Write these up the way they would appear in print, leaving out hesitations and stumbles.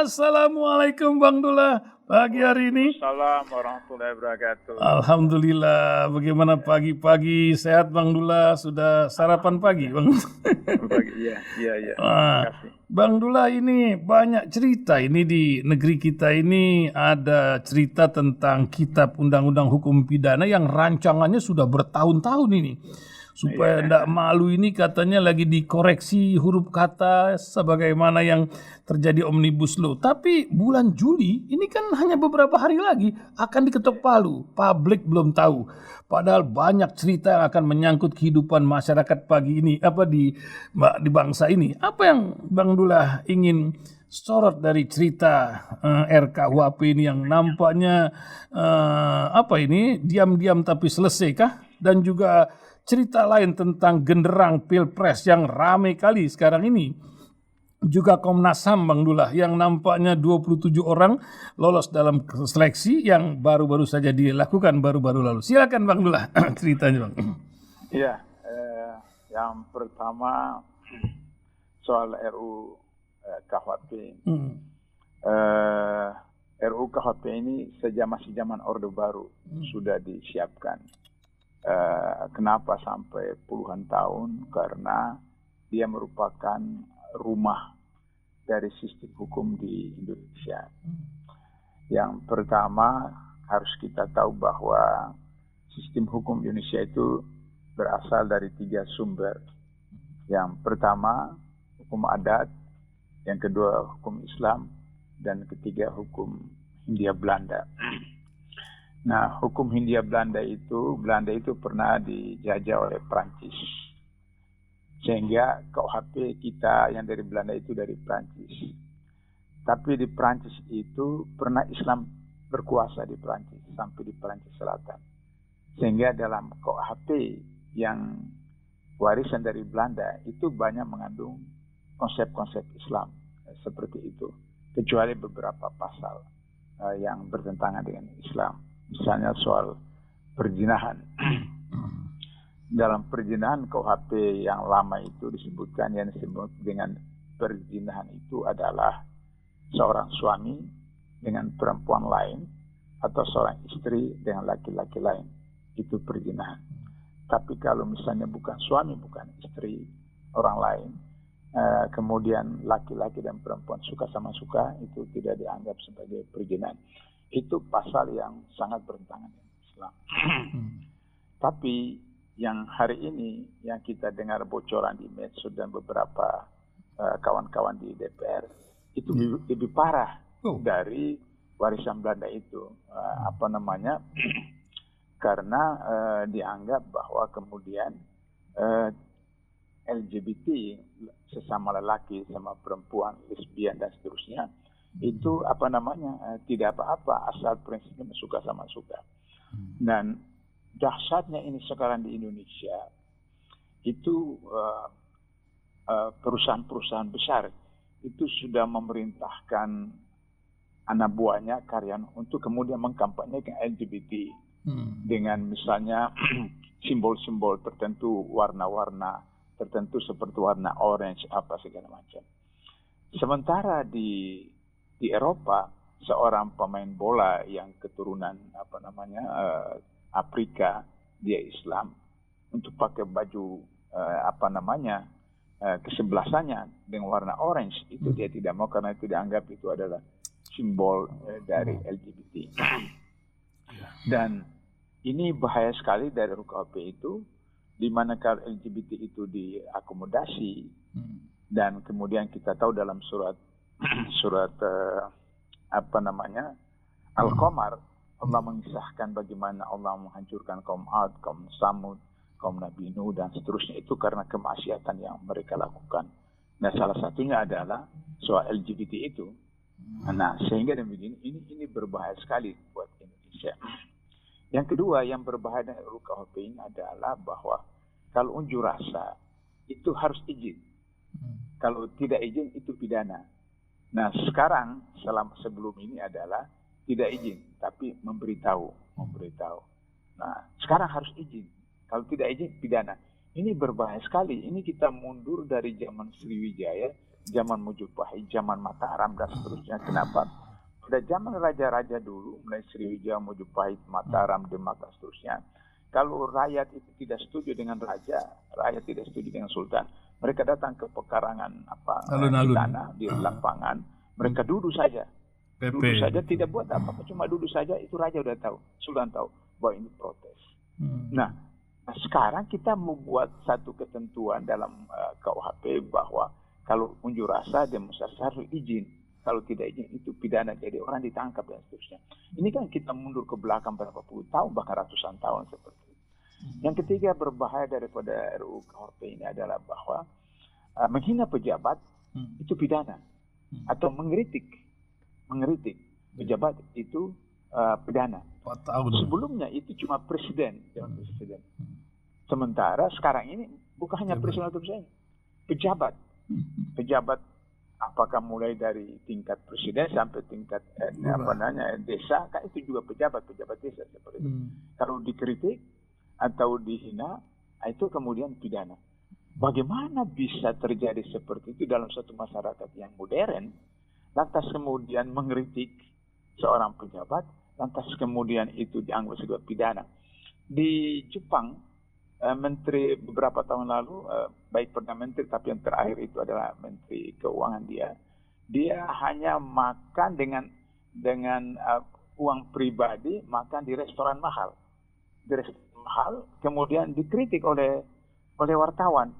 Assalamualaikum Bang Dullah pagi hari ini. Assalamualaikum warahmatullahi wabarakatuh. Alhamdulillah, bagaimana pagi-pagi sehat Bang Dullah? Sudah sarapan pagi Bang? Iya. Terima kasih. Bang Dullah, ini banyak cerita ini di negeri kita ini, ada cerita tentang kitab undang-undang hukum pidana yang rancangannya sudah bertahun-tahun ini. Supaya tidak malu ini katanya lagi dikoreksi huruf kata sebagaimana yang terjadi Omnibus Law. Tapi bulan Juli ini kan hanya beberapa hari lagi akan diketok palu. Publik belum tahu. Padahal banyak cerita yang akan menyangkut kehidupan masyarakat pagi ini di bangsa ini. Apa yang Bang Dullah ingin sorot dari cerita RKUHP ini yang nampaknya diam-diam tapi selesai kah? Dan juga cerita lain tentang genderang Pilpres yang ramai kali sekarang ini. Juga Komnas HAM Bang Dullah yang nampaknya 27 orang lolos dalam seleksi yang baru-baru saja dilakukan baru-baru lalu. Silakan Bang Dullah ceritanya Bang. Iya, yang pertama soal RUU KUHP. RUU KUHP ini masih zaman Orde Baru sudah disiapkan. Kenapa sampai puluhan tahun? Karena dia merupakan rumah dari sistem hukum di Indonesia. Yang pertama harus kita tahu bahwa sistem hukum Indonesia itu berasal dari 3 sumber. Yang pertama hukum adat, yang kedua hukum Islam, dan ketiga hukum Hindia Belanda. Nah, hukum Hindia Belanda itu pernah dijajah oleh Prancis. Sehingga KUHP kita yang dari Belanda itu dari Prancis. Tapi di Prancis itu pernah Islam berkuasa di Prancis, sampai di Prancis Selatan. Sehingga dalam KUHP yang warisan dari Belanda itu banyak mengandung konsep-konsep Islam seperti itu. Kecuali beberapa pasal yang bertentangan dengan Islam. Misalnya soal perzinahan. Dalam perzinahan KUHP yang lama itu disebutkan, yang disebut dengan perzinahan itu adalah seorang suami dengan perempuan lain atau seorang istri dengan laki-laki lain. Itu perzinahan. Tapi kalau misalnya bukan suami, bukan istri, orang lain, kemudian laki-laki dan perempuan suka sama suka, itu tidak dianggap sebagai perzinahan. Itu pasal yang sangat bertentangan dengan Islam. Tapi yang hari ini yang kita dengar bocoran di medsos dan beberapa kawan-kawan di DPR itu lebih parah dari warisan Belanda itu. Karena dianggap bahwa kemudian LGBT, sesama lelaki sama perempuan, lesbian dan seterusnya, itu tidak apa-apa asal prinsipnya suka sama suka. Dan dahsyatnya ini sekarang di Indonesia itu perusahaan-perusahaan besar itu sudah memerintahkan anak buahnya, karyawan, untuk kemudian mengkampanyekan LGBT dengan misalnya simbol-simbol tertentu, warna-warna tertentu seperti warna orange apa segala macam. Sementara di Eropa, seorang pemain bola yang keturunan Afrika, dia Islam, untuk pakai baju kesebelasannya dengan warna orange itu dia tidak mau, karena itu dianggap itu adalah simbol dari LGBT. Dan ini bahaya sekali dari RKUHP itu, di mana kalau LGBT itu diakomodasi, dan kemudian kita tahu dalam surat Al-Qamar, Allah mengisahkan bagaimana Allah menghancurkan kaum Ad, kaum Samud, kaum Nabi Nuh dan seterusnya, itu karena kemaksiatan yang mereka lakukan. Nah, salah satunya adalah soal LGBT itu. Nah, sehingga begini, ini berbahaya sekali buat Indonesia. Yang kedua yang berbahaya dari RKUHP ini adalah bahwa kalau unjuk rasa itu harus izin. Kalau tidak izin itu pidana. Nah, sekarang sebelum ini adalah tidak izin, tapi memberitahu. Nah, sekarang harus izin. Kalau tidak izin, pidana. Ini berbahaya sekali. Ini kita mundur dari zaman Sriwijaya zaman Majapahit, zaman Mataram dan seterusnya. Kenapa? Pada zaman raja-raja dulu, mulai Sriwijaya, Majapahit, Mataram, Demak dan seterusnya, kalau rakyat itu tidak setuju dengan raja, rakyat tidak setuju dengan sultan, mereka datang ke pekarangan istana di lapangan, mereka duduk saja. Duduk saja, tidak buat apa-apa, cuma duduk saja, itu raja udah tahu, sultan tahu bahwa ini protes. Nah, sekarang kita membuat satu ketentuan dalam KUHP bahwa kalau unjuk rasa, demonstrasi harus izin. Kalau tidak izin itu pidana, jadi orang ditangkap dan seterusnya. Ini kan kita mundur ke belakang berapa puluh tahun, bahkan ratusan tahun seperti itu. Yang ketiga berbahaya daripada RUU KUHP ini adalah bahwa menghina pejabat itu pidana, atau mengkritik pejabat itu pidana. Sebelumnya itu cuma presiden, Sementara sekarang ini bukan hanya presiden atau presiden, pejabat apakah mulai dari tingkat presiden sampai tingkat desa, kan itu juga pejabat desa seperti itu. Kalau dikritik atau dihina, itu kemudian pidana. Bagaimana bisa terjadi seperti itu dalam satu masyarakat yang modern, lantas kemudian mengkritik seorang pejabat, lantas kemudian itu dianggap sebagai pidana. Di Jepang, menteri beberapa tahun lalu, baik Perdana Menteri, tapi yang terakhir itu adalah Menteri Keuangan dia hanya makan dengan uang pribadi, makan di restoran mahal. Kemudian dikritik oleh wartawan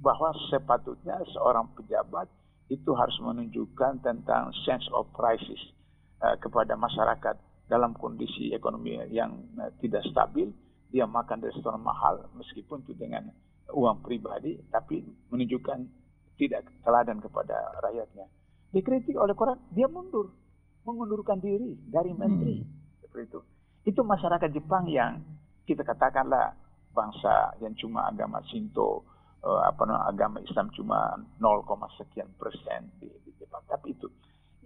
bahwa sepatutnya seorang pejabat itu harus menunjukkan tentang sense of crisis kepada masyarakat dalam kondisi ekonomi yang tidak stabil. Dia makan di restoran mahal meskipun itu dengan uang pribadi, tapi menunjukkan tidak teladan kepada rakyatnya. Dikritik oleh koran, dia mengundurkan diri dari menteri. Seperti itu. Itu masyarakat Jepang yang kita katakanlah bangsa yang cuma agama Shinto, agama Islam cuma 0,sekian% di Jepang. Tapi itu.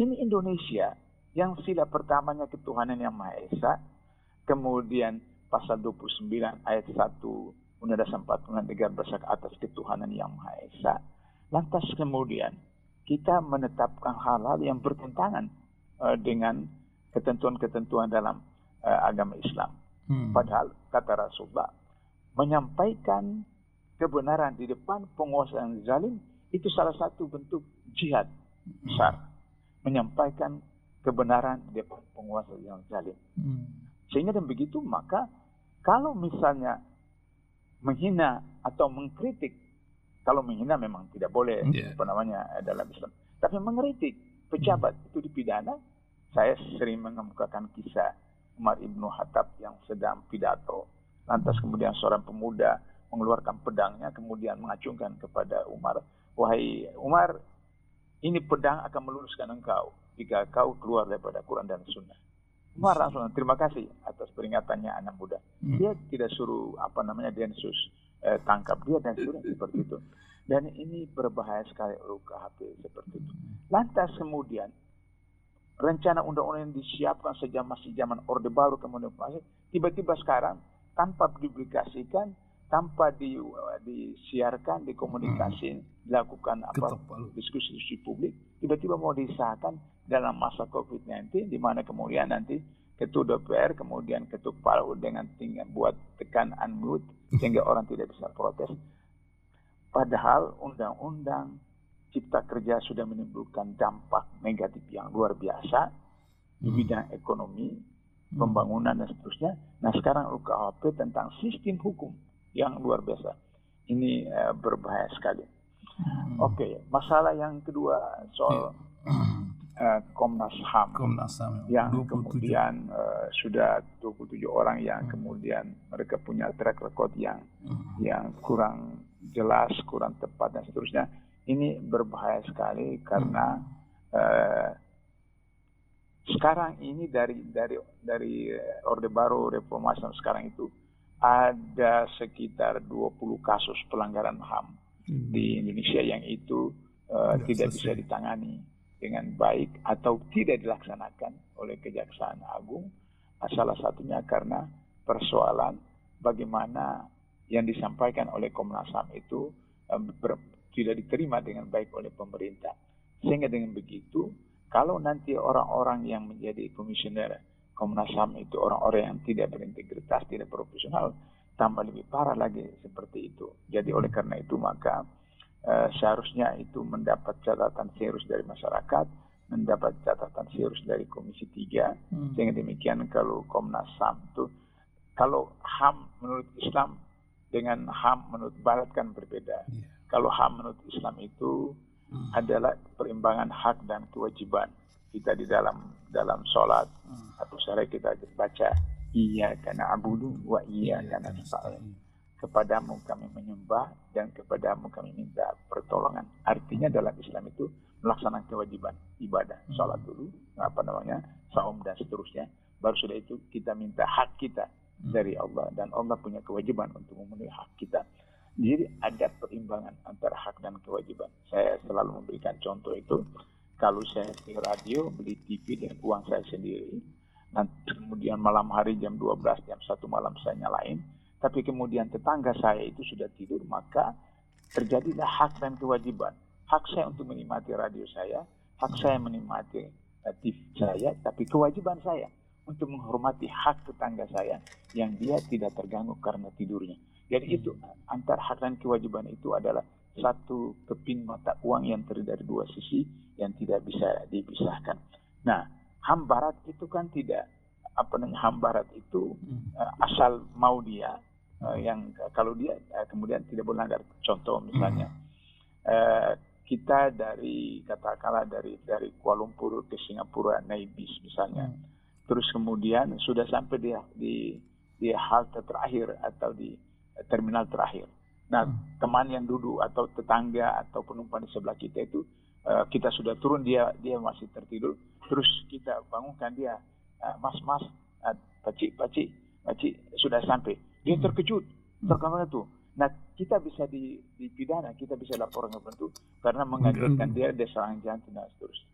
Ini Indonesia yang sila pertamanya ketuhanan yang Maha Esa, kemudian pasal 29 ayat 1 Undang-Undang 45 negara berdasarkan atas ketuhanan yang Maha Esa. Lantas kemudian kita menetapkan hal-hal yang bertentangan dengan ketentuan-ketentuan dalam agama Islam. Padahal kata Rasulullah, menyampaikan kebenaran di depan penguasa yang zalim itu salah satu bentuk jihad besar. Menyampaikan kebenaran di depan penguasa yang zalim. Sehingga dan begitu, maka kalau misalnya menghina atau mengkritik, kalau menghina memang tidak boleh dalam Islam, tapi mengkritik pejabat itu dipidana. Saya sering mengemukakan kisah Umar ibnu Khattab yang sedang pidato, lantas kemudian seorang pemuda mengeluarkan pedangnya, kemudian mengacungkan kepada Umar, wahai Umar, ini pedang akan meluruskan engkau jika kau keluar daripada Quran dan Sunnah. Umar langsung terima kasih atas peringatannya anak muda. Dia tidak suruh Densus tangkap dia dan sebagainya seperti itu. Dan ini berbahaya sekali RUU KUHP seperti itu. Lantas kemudian rencana undang-undang yang disiapkan sejak masih zaman Orde Baru kemudian tiba-tiba sekarang tanpa dipublikasikan, tanpa disiarkan, dikomunikasi, dilakukan diskusi publik, tiba-tiba mau disahkan dalam masa COVID-19, di mana kemudian nanti Ketua DPR, kemudian Ketua Kepala dengan tinggal buat tekan unmute sehingga orang tidak bisa protes. Padahal undang-undang Cipta Kerja sudah menimbulkan dampak negatif yang luar biasa di bidang ekonomi, pembangunan dan seterusnya. Nah sekarang RUU KUHP tentang sistem hukum yang luar biasa. Ini berbahaya sekali. Oke, masalah yang kedua soal Komnas HAM yang 27. Kemudian sudah 27 orang yang kemudian mereka punya track record yang kurang jelas, kurang tepat dan seterusnya. Ini berbahaya sekali karena sekarang ini dari Orde Baru reformasi sekarang itu ada sekitar 20 kasus pelanggaran HAM di Indonesia yang itu tidak bisa ditangani dengan baik atau tidak dilaksanakan oleh Kejaksaan Agung. Salah satunya karena persoalan bagaimana yang disampaikan oleh Komnas HAM itu tidak diterima dengan baik oleh pemerintah. Sehingga dengan begitu, kalau nanti orang-orang yang menjadi komisioner Komnas HAM itu orang-orang yang tidak berintegritas, tidak profesional, tambah lebih parah lagi seperti itu. Jadi oleh karena itu maka seharusnya itu mendapat catatan serius dari masyarakat, mendapat catatan serius dari Komisi 3, sehingga demikian kalau Komnas HAM itu, kalau HAM menurut Islam dengan HAM menurut Barat kan berbeda. Kalau HAM menurut Islam itu adalah perimbangan hak dan kewajiban. Kita di dalam sholat atau sehari kita baca iyyaka na'budu wa iyyaka nasta'in. Kepadamu kami menyembah dan kepadamu kami minta pertolongan. Artinya dalam Islam itu melaksanakan kewajiban ibadah, sholat dulu, saum dan seterusnya. Baru sudah itu kita minta hak kita dari Allah, dan Allah punya kewajiban untuk memenuhi hak kita. Jadi ada perimbangan antara hak dan kewajiban. Saya selalu memberikan contoh itu. Kalau saya di radio, beli TV dengan uang saya sendiri, nanti kemudian malam hari jam 12, jam 1 malam saya nyalain, tapi kemudian tetangga saya itu sudah tidur, maka terjadilah hak dan kewajiban. Hak saya untuk menikmati radio saya, hak saya menikmati TV saya, tapi kewajiban saya untuk menghormati hak tetangga saya yang dia tidak terganggu karena tidurnya. Jadi itu antara hak dan kewajiban itu adalah satu keping mata uang yang terdiri dari dua sisi yang tidak bisa dipisahkan. Nah, HAM Barat itu kan tidak HAM Barat itu asal mau dia yang kalau dia kemudian tidak melanggar. Contoh misalnya kita dari katakanlah dari Kuala Lumpur ke Singapura naik bis misalnya, terus kemudian sudah sampai di halte terakhir atau di terminal terakhir. Nah, teman yang duduk atau tetangga atau penumpang di sebelah kita itu kita sudah turun, dia masih tertidur, terus kita bangunkan dia, mas, pakcik sudah sampai. Dia terkejut, terkejut tuh. Nah, kita bisa dipidana, kita bisa laporan ke pentu karena mengagetkan dia serangan jantung dan seterusnya.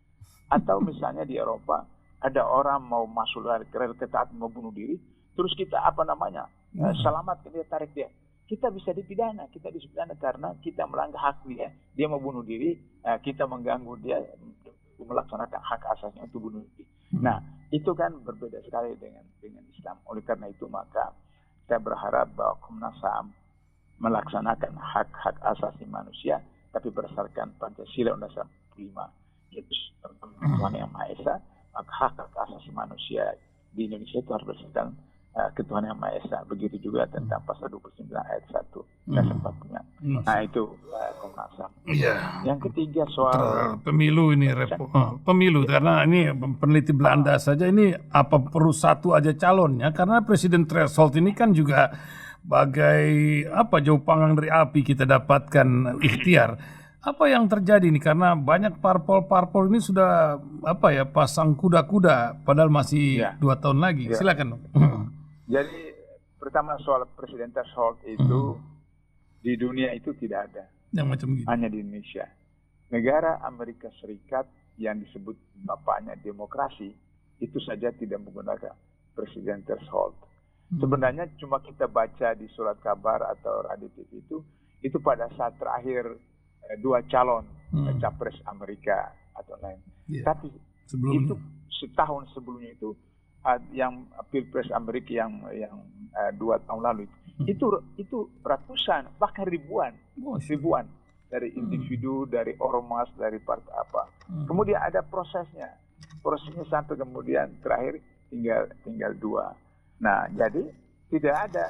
Atau misalnya di Eropa ada orang mau masuk kereta api mau bunuh diri, terus kita selamatkan dia, tarik dia. Kita bisa dipidana karena kita melanggar hak dia mau bunuh diri, kita mengganggu dia melaksanakan hak asasnya untuk bunuh diri. Nah, itu kan berbeda sekali dengan Islam. Oleh karena itu maka saya berharap bahwa Komnas HAM melaksanakan hak-hak asasi manusia, tapi berdasarkan Pancasila Undang-Undang 45, yaitu Tuhan Yang Maha Esa. Maka hak-hak asasi manusia di Indonesia itu harus berdasarkan Ketuhanan Yang Maha Esa. Begitu juga tentang pasal 29 ayat 1 dan 4. Nah, itu Komnas HAM. Yang ketiga soal pemilu ini, pemilu karena ini peneliti Belanda saja ini apa perlu satu aja calonnya, karena presiden threshold ini kan juga bagai jauh panggang dari api kita dapatkan ikhtiar. Apa yang terjadi nih, karena banyak parpol ini sudah pasang kuda-kuda padahal masih 2 tahun lagi. Silakan. Jadi pertama soal presiden threshold itu di dunia itu tidak ada. Yang macam gitu. Hanya di Indonesia. Negara Amerika Serikat yang disebut bapaknya demokrasi itu saja tidak menggunakan presiden threshold. Sebenarnya cuma kita baca di surat kabar atau radio TV itu pada saat terakhir 2 calon capres Amerika atau lain. Tapi sebelumnya, itu setahun sebelumnya itu yang Pilpres Amerika yang 2 tahun lalu itu ratusan bahkan ribuan dari individu, dari ormas, dari partai apa. Kemudian ada prosesnya sampai kemudian terakhir tinggal 2. Nah, jadi tidak ada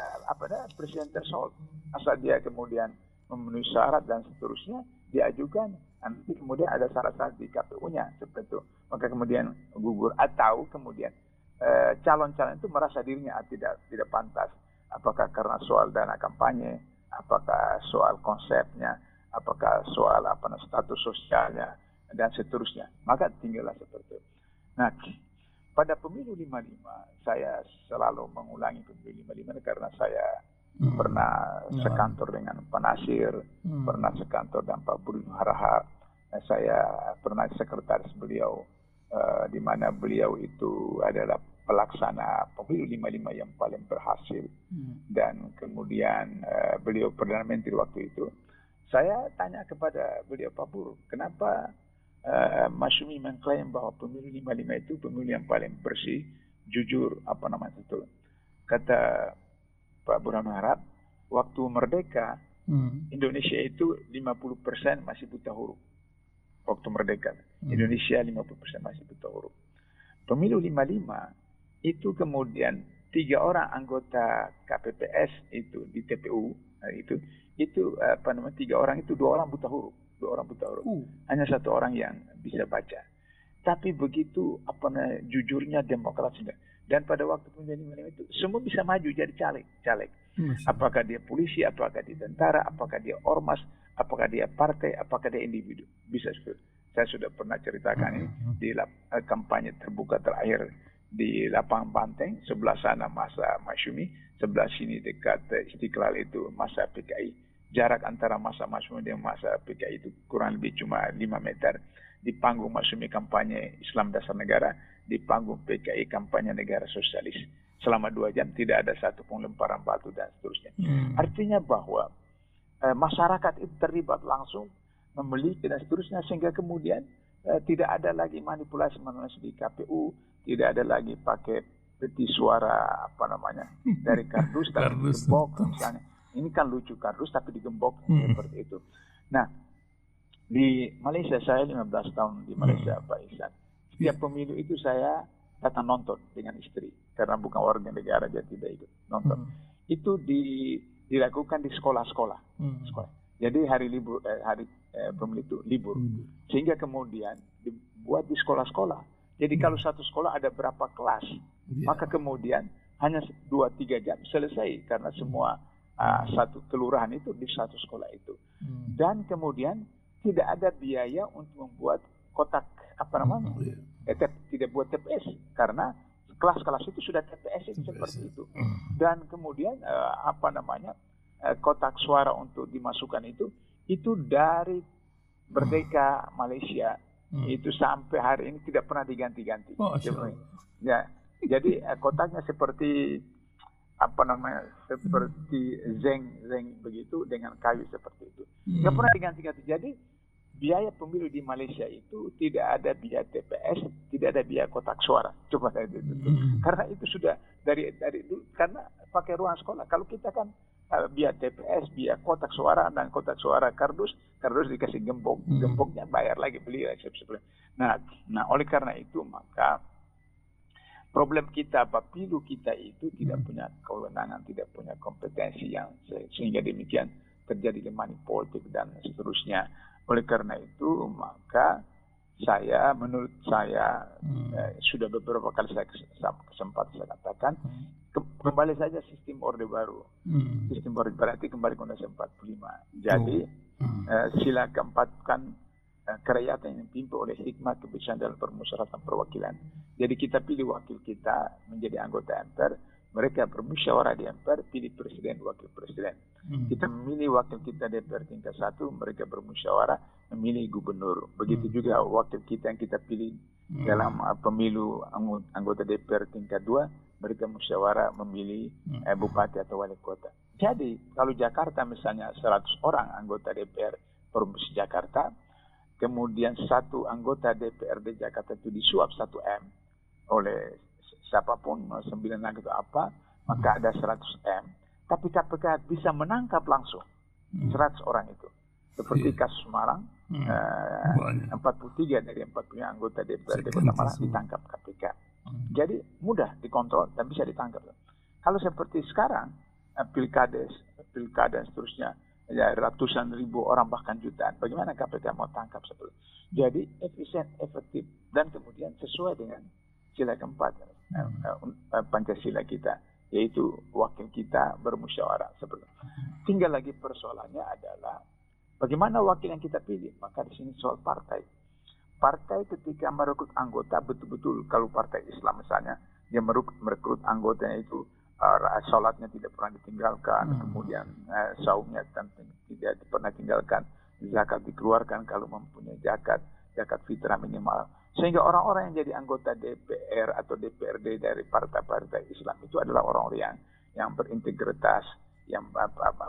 presiden threshold. Asal dia kemudian memenuhi syarat dan seterusnya diajukan, nanti kemudian ada syarat-syarat di KPU-nya seperti itu, maka kemudian gugur. Atau kemudian calon-calon itu merasa dirinya tidak pantas, apakah karena soal dana kampanye, apakah soal konsepnya, apakah soal status sosialnya dan seterusnya, maka tinggallah seperti itu. Nah, pada pemilu 55 saya selalu mengulangi pemilu 55 karena saya pernah sekantor dengan Pak Nasir, pernah sekantor dengan Pak Budi Harahap, saya pernah sekretaris beliau, di mana beliau itu adalah pelaksana pemilu 55 yang paling berhasil, dan kemudian beliau Perdana Menteri waktu itu. Saya tanya kepada beliau, Pak Bur, kenapa Masyumi mengklaim bahwa pemilu 55 itu pemilu yang paling bersih, jujur, itu. Kata Pak Burhanuddin Harab, waktu merdeka, Indonesia itu 50% masih buta huruf. Waktu merdeka, Indonesia 50% masih buta huruf. Pemilu 55 itu kemudian 3 orang anggota KPPS itu di TPU itu 3 orang itu 2 orang buta huruf. Hanya 1 orang yang bisa baca. Tapi begitu jujurnya demokrasinya. Dan pada waktu pemilu itu semua bisa maju jadi caleg. Apakah dia polisi, apakah dia tentara, apakah dia ormas, apakah dia partai, apakah dia individu. Bisa. Saya sudah pernah ceritakan ini di kampanye terbuka terakhir di lapangan Banteng, sebelah sana masa Masyumi, sebelah sini dekat Istiqlal itu masa PKI. Jarak antara masa Masyumi dan masa PKI itu kurang lebih cuma 5 meter. Di panggung Masyumi kampanye Islam Dasar Negara, di panggung PKI kampanye negara sosialis. Selama 2 jam tidak ada satu pun lemparan batu dan seterusnya. Artinya bahwa masyarakat itu terlibat langsung, memiliki dan seterusnya, sehingga kemudian tidak ada lagi manipulasi di KPU, tidak ada lagi pakai peti suara dari kardus dan gembok misalnya. Ini kan lucu, kardus tapi digembok seperti itu. Nah, di Malaysia, saya 15 tahun di Malaysia, Pak Ihsan. Setiap pemilu itu saya datang nonton dengan istri, karena bukan warga negara, jadi tidak ikut nonton. Itu dilakukan di sekolah-sekolah. Jadi hari libur, pemilu itu libur. Sehingga kemudian dibuat di sekolah-sekolah. Jadi kalau satu sekolah ada berapa kelas, maka kemudian hanya 2-3 jam selesai, karena semua satu kelurahan itu di satu sekolah itu. Dan kemudian tidak ada biaya untuk membuat kotak tidak buat TPS, karena kelas-kelas itu sudah TPS itu seperti itu. Dan kemudian kotak suara untuk dimasukkan itu dari Merdeka Malaysia itu sampai hari ini tidak pernah diganti-ganti. Ya, jadi kotaknya seperti seperti zeng begitu, dengan kayu seperti itu. Tidak pernah diganti-ganti. Jadi biaya pemilu di Malaysia itu tidak ada biaya TPS, tidak ada biaya kotak suara. Coba saya itu. Karena itu sudah dari dulu, karena pakai ruang sekolah. Kalau kita kan biaya TPS, biaya kotak suara, dan kotak suara kardus dikasih gemboknya bayar lagi, beli sebelum. Nah, oleh karena itu maka problem kita, pilu kita itu tidak punya kewenangan, tidak punya kompetensi yang sehingga demikian terjadi money politik dan seterusnya. Oleh karena itu maka menurut saya sudah beberapa kali saya katakan, kembali saja sistem Orde Baru. Sistem Orde Baru berarti kembali ke Undang-Undang 45. Jadi sila keempat kan kerakyatan yang dipimpin oleh hikmah, kebijaksanaan dalam permusyawaratan perwakilan. Jadi kita pilih wakil kita menjadi anggota MPR, mereka bermusyawarah di MPR, pilih presiden, wakil presiden. Kita memilih wakil kita DPR tingkat 1, mereka bermusyawarah memilih gubernur. Begitu juga wakil kita yang kita pilih dalam pemilu anggota DPR tingkat 2, mereka musyawarah memilih bupati atau wali kota. Jadi kalau Jakarta misalnya 100 orang anggota DPR Provinsi Jakarta, kemudian 1 anggota DPRD Jakarta itu disuap 1 M oleh siapapun, 9 atau apa, maka ada 100 M. Tapi KPK bisa menangkap langsung 100 orang itu. Seperti kasus Malang, 43 dari 40 anggota DPRD Kota Malang ditangkap KPK. Jadi mudah dikontrol dan bisa ditangkap. Kalau seperti sekarang, pilkada dan seterusnya, ya, ratusan ribu orang bahkan jutaan, bagaimana KPK mau tangkap sebelum? Jadi efisien, efektif, dan kemudian sesuai dengan sila keempat Pancasila kita, yaitu wakil kita bermusyawarah sebelum. Tinggal lagi persoalannya adalah bagaimana wakil yang kita pilih. Maka di sini soal partai. Partai ketika merekrut anggota, betul-betul kalau partai Islam misalnya, dia merekrut anggotanya itu sholatnya tidak pernah ditinggalkan, kemudian saumnya tidak pernah tinggalkan, zakat dikeluarkan kalau mempunyai zakat fitrah minimal. Sehingga orang-orang yang jadi anggota DPR atau DPRD dari partai-partai Islam itu adalah orang-orang yang berintegritas, yang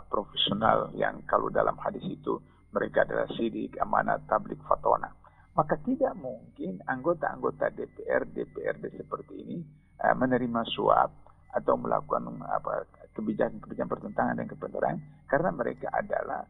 profesional, yang kalau dalam hadis itu mereka adalah sidik, amanat, tablik, fatona. maka tidak mungkin anggota-anggota DPRD seperti ini menerima suap atau melakukan kebijakan-kebijakan pertentangan dengan kebenaran, karena mereka adalah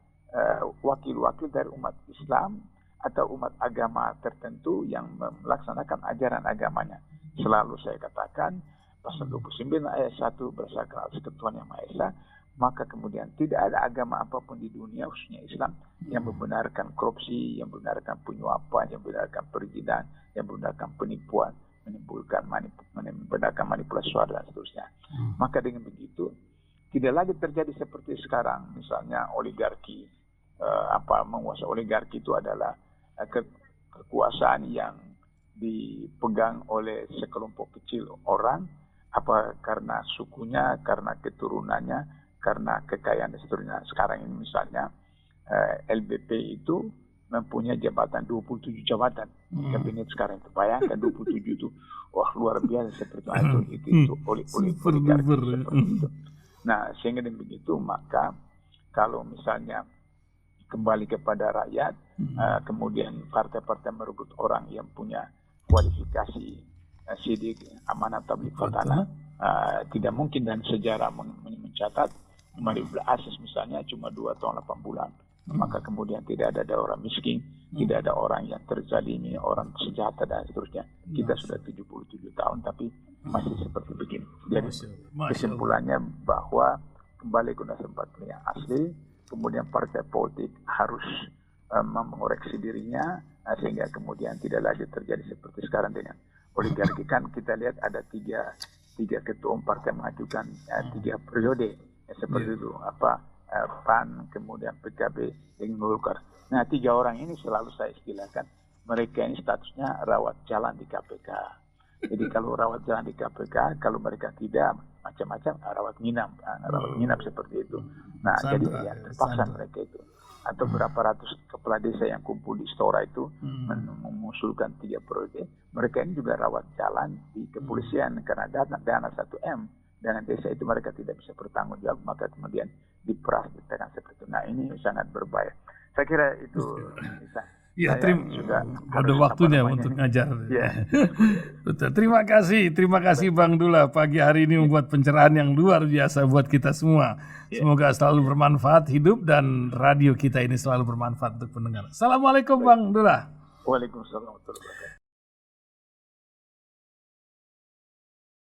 wakil-wakil dari umat Islam atau umat agama tertentu yang melaksanakan ajaran agamanya. Selalu saya katakan, pasal 29 ayat 1 berdasarkan atas ketuhanan yang Maha Esa, maka kemudian tidak ada agama apapun di dunia, khususnya Islam, yang membenarkan korupsi, yang membenarkan penyuapan, yang membenarkan perizinan, yang membenarkan penipuan, membenarkan manipulasi suara dan seterusnya. Maka dengan begitu tidak lagi terjadi seperti sekarang, misalnya oligarki. Menguasai oligarki itu adalah kekuasaan yang dipegang oleh sekelompok kecil orang, karena sukunya, karena keturunannya, karena kekayaan dan seterusnya. Sekarang ini misalnya LBP itu mempunyai jabatan 27 jabatan kabinet sekarang itu. Bayangkan 27 itu, wah luar biasa seperti itu oligarki seperti itu. Nah, sehingga dengan begitu maka kalau misalnya kembali kepada rakyat, kemudian partai-partai merebut orang yang punya kualifikasi sidik amanat tabligh fatana, tidak mungkin, dan sejarah mencatat Malibu Asis misalnya cuma 2 tahun 8 bulan. Maka kemudian tidak ada orang miskin, tidak ada orang yang terzalimi, orang sejahtera dan seterusnya. Kita sudah 77 tahun tapi masih seperti begini. Jadi kesimpulannya bahwa kembali ke undang-undang 45 yang asli, kemudian partai politik harus mengoreksi dirinya, sehingga kemudian tidak lagi terjadi seperti sekarang dengan oligarki. Kan kita lihat ada tiga ketua partai mengajukan 3 periode, seperti itu PAN, kemudian PKB dengan Golkar. Nah, 3 orang ini selalu saya istilahkan mereka ini statusnya rawat jalan di KPK. Jadi kalau rawat jalan di KPK, kalau mereka tidak macam-macam rawat nginap seperti itu. Nah, jadi ya terpaksa mereka itu. Atau berapa ratus kepala desa yang kumpul di Stora itu mengusulkan 3 periode. Mereka ini juga rawat jalan di kepolisian karena dana 1M. Dana desa itu mereka tidak bisa bertanggung jawab, maka kemudian diperas, ditekan seperti itu. Nah, ini sangat berbahaya. Saya kira itu bisa. Ya, ada waktunya untuk ngajar. Ya. Betul. Terima kasih Bang Dullah, pagi hari ini membuat pencerahan yang luar biasa buat kita semua. Semoga selalu bermanfaat hidup dan radio kita ini selalu bermanfaat untuk pendengar. Assalamualaikum Bang Dullah. Waalaikumsalam warahmatullahi wabarakatuh.